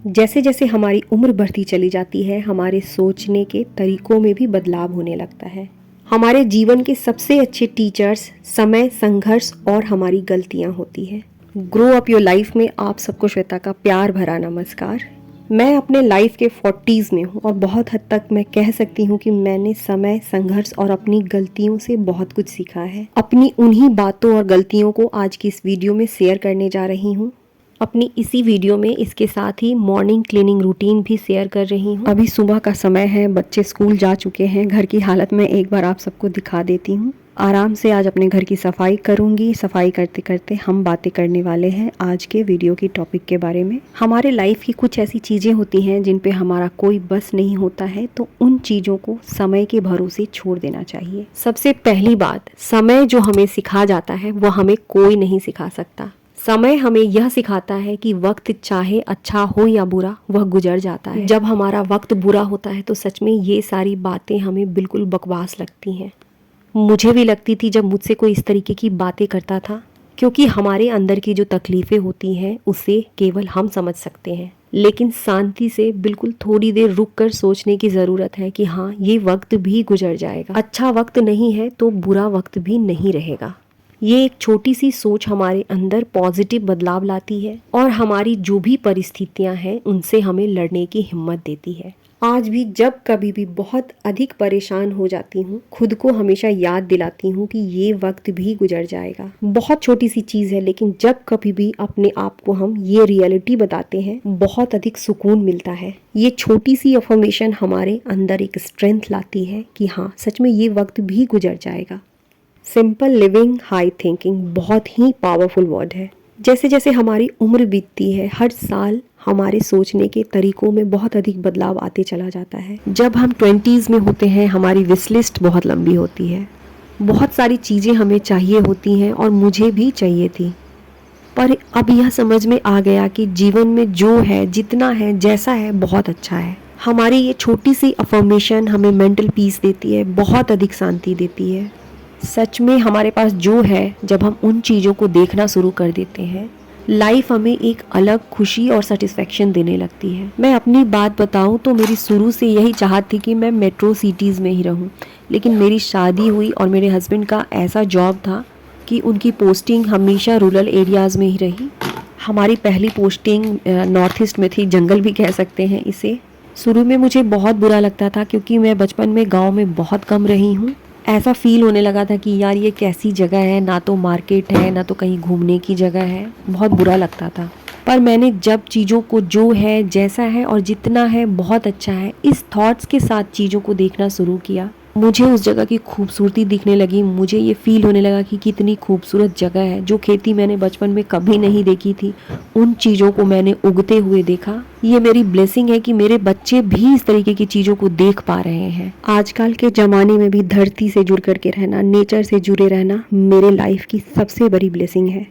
जैसे जैसे हमारी उम्र बढ़ती चली जाती है, हमारे सोचने के तरीकों में भी बदलाव होने लगता है। हमारे जीवन के सबसे अच्छे टीचर्स समय, संघर्ष और हमारी गलतियां होती है। ग्रो अप योर लाइफ में आप सबको श्वेता का प्यार भरा नमस्कार। मैं अपने लाइफ के 40s में हूँ और बहुत हद तक मैं कह सकती हूँ कि मैंने समय, संघर्ष और अपनी गलतियों से बहुत कुछ सीखा है। अपनी उन्हीं बातों और गलतियों को आज की इस वीडियो में शेयर करने जा रही हूँ। अपनी इसी वीडियो में इसके साथ ही मॉर्निंग क्लीनिंग रूटीन भी शेयर कर रही हूँ। अभी सुबह का समय है, बच्चे स्कूल जा चुके हैं। घर की हालत मैं एक बार आप सबको दिखा देती हूँ। आराम से आज अपने घर की सफाई करूंगी। सफाई करते करते हम बातें करने वाले हैं आज के वीडियो की टॉपिक के बारे में। हमारे लाइफ की कुछ ऐसी चीज़ें होती हैं जिन पे हमारा कोई बस नहीं होता है, तो उन चीज़ों को समय के भरोसे छोड़ देना चाहिए। सबसे पहली बात, समय जो हमें सिखा जाता है वो हमें कोई नहीं सिखा सकता। समय हमें यह सिखाता है कि वक्त चाहे अच्छा हो या बुरा, वह गुजर जाता है। जब हमारा वक्त बुरा होता है तो सच में ये सारी बातें हमें बिल्कुल बकवास लगती हैं। मुझे भी लगती थी जब मुझसे कोई इस तरीके की बातें करता था, क्योंकि हमारे अंदर की जो तकलीफ़ें होती हैं उसे केवल हम समझ सकते हैं। लेकिन शांति से बिल्कुल थोड़ी देर रुक कर सोचने की ज़रूरत है कि हाँ, ये वक्त भी गुजर जाएगा। अच्छा वक्त नहीं है तो बुरा वक्त भी नहीं रहेगा। ये एक छोटी सी सोच हमारे अंदर पॉजिटिव बदलाव लाती है और हमारी जो भी परिस्थितियां हैं उनसे हमें लड़ने की हिम्मत देती है। आज भी जब कभी भी बहुत अधिक परेशान हो जाती हूँ, खुद को हमेशा याद दिलाती हूँ कि ये वक्त भी गुजर जाएगा। बहुत छोटी सी चीज़ है, लेकिन जब कभी भी अपने आप को हम ये रियलिटी बताते हैं, बहुत अधिक सुकून मिलता है। ये छोटी सी अफर्मेशन हमारे अंदर एक स्ट्रेंथ लाती है कि हाँ, सच में ये वक्त भी गुजर जाएगा। सिंपल लिविंग, हाई थिंकिंग बहुत ही पावरफुल वर्ड है। जैसे जैसे हमारी उम्र बीतती है, हर साल हमारे सोचने के तरीकों में बहुत अधिक बदलाव आते चला जाता है। जब हम 20s में होते हैं, हमारी विश लिस्ट बहुत लंबी होती है। बहुत सारी चीज़ें हमें चाहिए होती हैं और मुझे भी चाहिए थी, पर अब यह समझ में आ गया कि जीवन में जो है, जितना है, जैसा है, बहुत अच्छा है। हमारी ये छोटी सी अफर्मेशन हमें मेंटल पीस देती है, बहुत अधिक शांति देती है। सच में हमारे पास जो है, जब हम उन चीज़ों को देखना शुरू कर देते हैं, लाइफ हमें एक अलग खुशी और सेटिस्फेक्शन देने लगती है। मैं अपनी बात बताऊं तो मेरी शुरू से यही चाहत थी कि मैं मेट्रो सिटीज़ में ही रहूं, लेकिन मेरी शादी हुई और मेरे हस्बैंड का ऐसा जॉब था कि उनकी पोस्टिंग हमेशा रूरल एरियाज़ में ही रही। हमारी पहली पोस्टिंग नॉर्थ ईस्ट में थी, जंगल भी कह सकते हैं इसे। शुरू में मुझे बहुत बुरा लगता था क्योंकि मैं बचपन में गाँव में बहुत कम रही हूँ। ऐसा फील होने लगा था कि यार ये कैसी जगह है, ना तो मार्केट है, ना तो कहीं घूमने की जगह है। बहुत बुरा लगता था। पर मैंने जब चीज़ों को जो है, जैसा है और जितना है बहुत अच्छा है, इस थॉट्स के साथ चीज़ों को देखना शुरू किया, मुझे उस जगह की खूबसूरती दिखने लगी। मुझे ये फील होने लगा कि कितनी खूबसूरत जगह है। जो खेती मैंने बचपन में कभी नहीं देखी थी, उन चीज़ों को मैंने उगते हुए देखा। ये मेरी ब्लेसिंग है कि मेरे बच्चे भी इस तरीके की चीज़ों को देख पा रहे हैं। आजकल के ज़माने में भी धरती से जुड़ करके रहना, नेचर से जुड़े रहना मेरे लाइफ की सबसे बड़ी ब्लेसिंग है।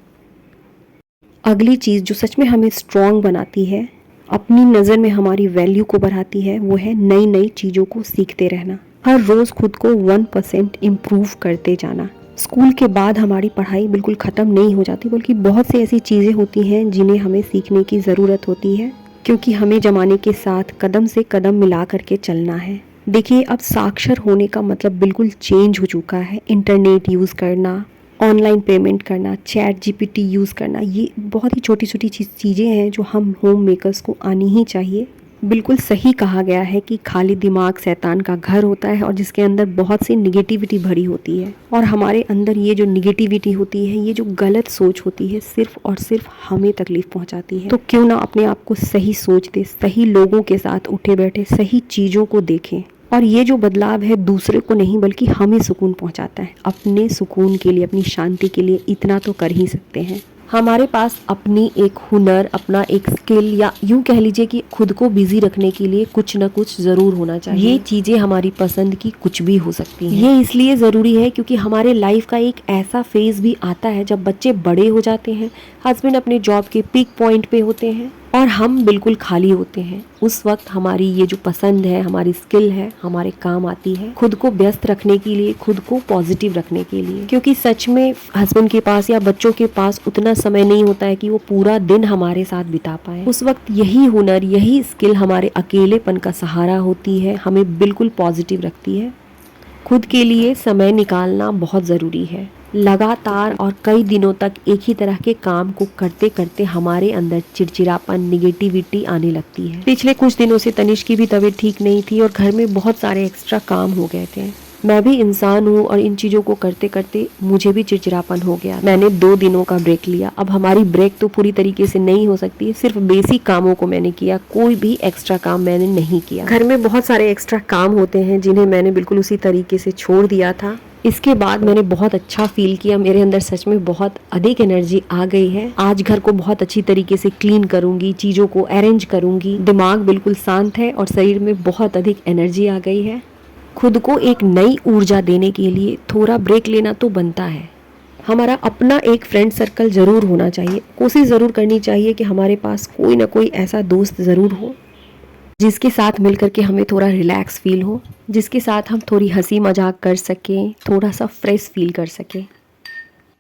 अगली चीज़ जो सच में हमें स्ट्रॉन्ग बनाती है, अपनी नज़र में हमारी वैल्यू को बढ़ाती है, वो है नई नई चीज़ों को सीखते रहना। हर रोज़ खुद को 1% इम्प्रूव करते जाना। स्कूल के बाद हमारी पढ़ाई बिल्कुल ख़त्म नहीं हो जाती, बल्कि बहुत सी ऐसी चीज़ें होती हैं जिन्हें हमें सीखने की ज़रूरत होती है, क्योंकि हमें ज़माने के साथ कदम से कदम मिला करके चलना है। देखिए, अब साक्षर होने का मतलब बिल्कुल चेंज हो चुका है। इंटरनेट यूज़ करना, ऑनलाइन पेमेंट करना, चैट जीपीटी यूज़ करना, ये बहुत ही छोटी छोटी चीज़ें हैं जो हम होम मेकर्स को आनी ही चाहिए। बिल्कुल सही कहा गया है कि खाली दिमाग शैतान का घर होता है और जिसके अंदर बहुत सी निगेटिविटी भरी होती है। और हमारे अंदर ये जो निगेटिविटी होती है, ये जो गलत सोच होती है, सिर्फ और सिर्फ हमें तकलीफ पहुंचाती है। तो क्यों ना अपने आप को सही सोच दे, सही लोगों के साथ उठे बैठे सही चीज़ों को देखें। और ये जो बदलाव है दूसरे को नहीं बल्कि हमें सुकून पहुंचाता है। अपने सुकून के लिए, अपनी शांति के लिए इतना तो कर ही सकते हैं। हमारे पास अपनी एक हुनर, अपना एक स्किल, या यूं कह लीजिए कि खुद को बिजी रखने के लिए कुछ ना कुछ ज़रूर होना चाहिए। ये चीज़ें हमारी पसंद की कुछ भी हो सकती हैं। ये इसलिए ज़रूरी है क्योंकि हमारे लाइफ का एक ऐसा फेज़ भी आता है जब बच्चे बड़े हो जाते हैं, हस्बैंड अपने जॉब के पीक पॉइंट पे होते हैं और हम बिल्कुल खाली होते हैं। उस वक्त हमारी ये जो पसंद है, हमारी स्किल है, हमारे काम आती है खुद को व्यस्त रखने के लिए, खुद को पॉजिटिव रखने के लिए। क्योंकि सच में हस्बैंड के पास या बच्चों के पास उतना समय नहीं होता है कि वो पूरा दिन हमारे साथ बिता पाए। उस वक्त यही हुनर, यही स्किल हमारे अकेलेपन का सहारा होती है, हमें बिल्कुल पॉजिटिव रखती है। खुद के लिए समय निकालना बहुत ज़रूरी है। लगातार और कई दिनों तक एक ही तरह के काम को करते करते हमारे अंदर चिड़चिड़ापन, निगेटिविटी आने लगती है। पिछले कुछ दिनों से तनिष्क की भी तबीयत ठीक नहीं थी और घर में बहुत सारे एक्स्ट्रा काम हो गए थे। मैं भी इंसान हूँ और इन चीज़ों को करते करते मुझे भी चिड़चिड़ापन हो गया। मैंने 2 दिनों का ब्रेक लिया। अब हमारी ब्रेक तो पूरी तरीके से नहीं हो सकती, सिर्फ बेसिक कामों को मैंने किया, कोई भी एक्स्ट्रा काम मैंने नहीं किया। घर में बहुत सारे एक्स्ट्रा काम होते हैं जिन्हें मैंने बिल्कुल उसी तरीके से छोड़ दिया था। इसके बाद मैंने बहुत अच्छा फील किया, मेरे अंदर सच में बहुत अधिक एनर्जी आ गई है। आज घर को बहुत अच्छी तरीके से क्लीन करूंगी, चीज़ों को अरेंज करूंगी, दिमाग बिल्कुल शांत है और शरीर में बहुत अधिक एनर्जी आ गई है। खुद को एक नई ऊर्जा देने के लिए थोड़ा ब्रेक लेना तो बनता है। हमारा अपना एक फ्रेंड सर्कल ज़रूर होना चाहिए। कोशिश ज़रूर करनी चाहिए कि हमारे पास कोई ना कोई ऐसा दोस्त ज़रूर हो जिसके साथ मिलकर के हमें थोड़ा रिलैक्स फील हो, जिसके साथ हम थोड़ी हंसी मजाक कर सकें, थोड़ा सा फ्रेश फील कर सकें।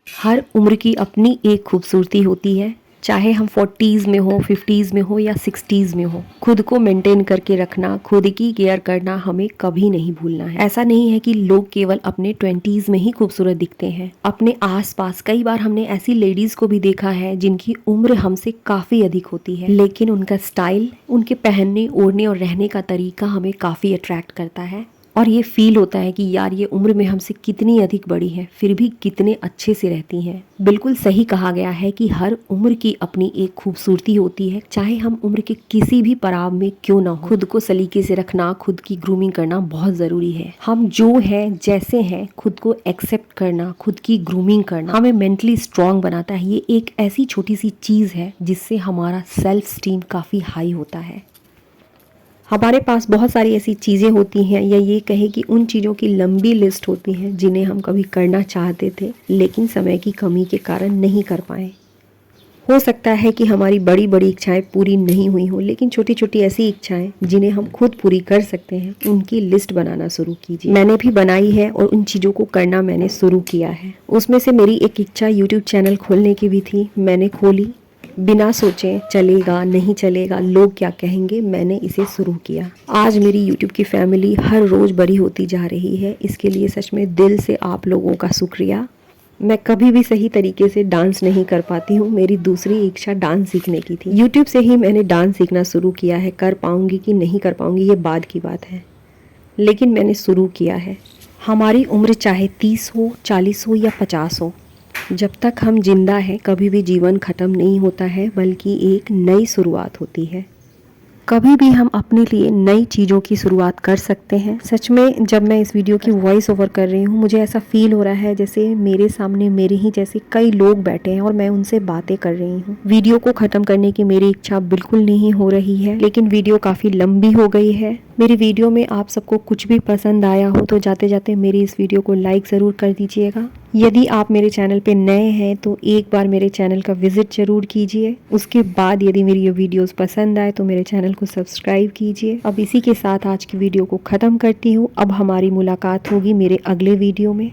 हर उम्र की अपनी एक खूबसूरती होती है, चाहे हम 40s में हो, 50s में हो या 60s में हो। खुद को मेंटेन करके रखना, खुद की केयर करना हमें कभी नहीं भूलना है। ऐसा नहीं है कि लोग केवल अपने 20s में ही खूबसूरत दिखते हैं। अपने आसपास कई बार हमने ऐसी लेडीज को भी देखा है जिनकी उम्र हमसे काफ़ी अधिक होती है, लेकिन उनका स्टाइल, उनके पहनने, ओढ़ने और रहने का तरीका हमें काफ़ी अट्रैक्ट करता है और ये फील होता है कि यार ये उम्र में हमसे कितनी अधिक बड़ी है, फिर भी कितने अच्छे से रहती हैं। बिल्कुल सही कहा गया है कि हर उम्र की अपनी एक खूबसूरती होती है, चाहे हम उम्र के किसी भी पड़ाव में क्यों ना हो। खुद को सलीके से रखना, खुद की ग्रूमिंग करना बहुत ज़रूरी है। हम जो हैं, जैसे हैं, खुद को एक्सेप्ट करना, खुद की ग्रूमिंग करना हमें मेंटली स्ट्रांग बनाता है। ये एक ऐसी छोटी सी चीज़ है जिससे हमारा सेल्फ स्टीम काफ़ी हाई होता है। हमारे पास बहुत सारी ऐसी चीज़ें होती हैं, या ये कहें कि उन चीज़ों की लंबी लिस्ट होती है जिन्हें हम कभी करना चाहते थे लेकिन समय की कमी के कारण नहीं कर पाए। हो सकता है कि हमारी बड़ी बड़ी इच्छाएं पूरी नहीं हुई हो, लेकिन छोटी छोटी ऐसी इच्छाएं जिन्हें हम खुद पूरी कर सकते हैं, उनकी लिस्ट बनाना शुरू कीजिए। मैंने भी बनाई है और उन चीज़ों को करना मैंने शुरू किया है। उसमें से मेरी एक इच्छा यूट्यूब चैनल खोलने की भी थी। मैंने खोली बिना सोचे, चलेगा नहीं चलेगा, लोग क्या कहेंगे, मैंने इसे शुरू किया। आज मेरी YouTube की फैमिली हर रोज़ बड़ी होती जा रही है। इसके लिए सच में दिल से आप लोगों का शुक्रिया। मैं कभी भी सही तरीके से डांस नहीं कर पाती हूँ। मेरी दूसरी इच्छा डांस सीखने की थी। YouTube से ही मैंने डांस सीखना शुरू किया है। कर पाऊँगी कि नहीं कर पाऊँगी ये बाद की बात है, लेकिन मैंने शुरू किया है। हमारी उम्र चाहे 30 हो, 40 हो या 50 हो, जब तक हम जिंदा हैं कभी भी जीवन ख़त्म नहीं होता है, बल्कि एक नई शुरुआत होती है। कभी भी हम अपने लिए नई चीज़ों की शुरुआत कर सकते हैं। सच में जब मैं इस वीडियो की वॉइस ओवर कर रही हूँ, मुझे ऐसा फील हो रहा है जैसे मेरे सामने मेरे ही जैसे कई लोग बैठे हैं और मैं उनसे बातें कर रही हूँ। वीडियो को ख़त्म करने की मेरी इच्छा बिल्कुल नहीं हो रही है, लेकिन वीडियो काफ़ी लंबी हो गई है। मेरी वीडियो में आप सबको कुछ भी पसंद आया हो तो जाते जाते मेरी इस वीडियो को लाइक ज़रूर कर दीजिएगा। यदि आप मेरे चैनल पे नए हैं तो एक बार मेरे चैनल का विजिट ज़रूर कीजिए। उसके बाद यदि मेरी ये वीडियोस पसंद आए तो मेरे चैनल को सब्सक्राइब कीजिए। अब इसी के साथ आज की वीडियो को ख़त्म करती हूँ। अब हमारी मुलाकात होगी मेरे अगले वीडियो में।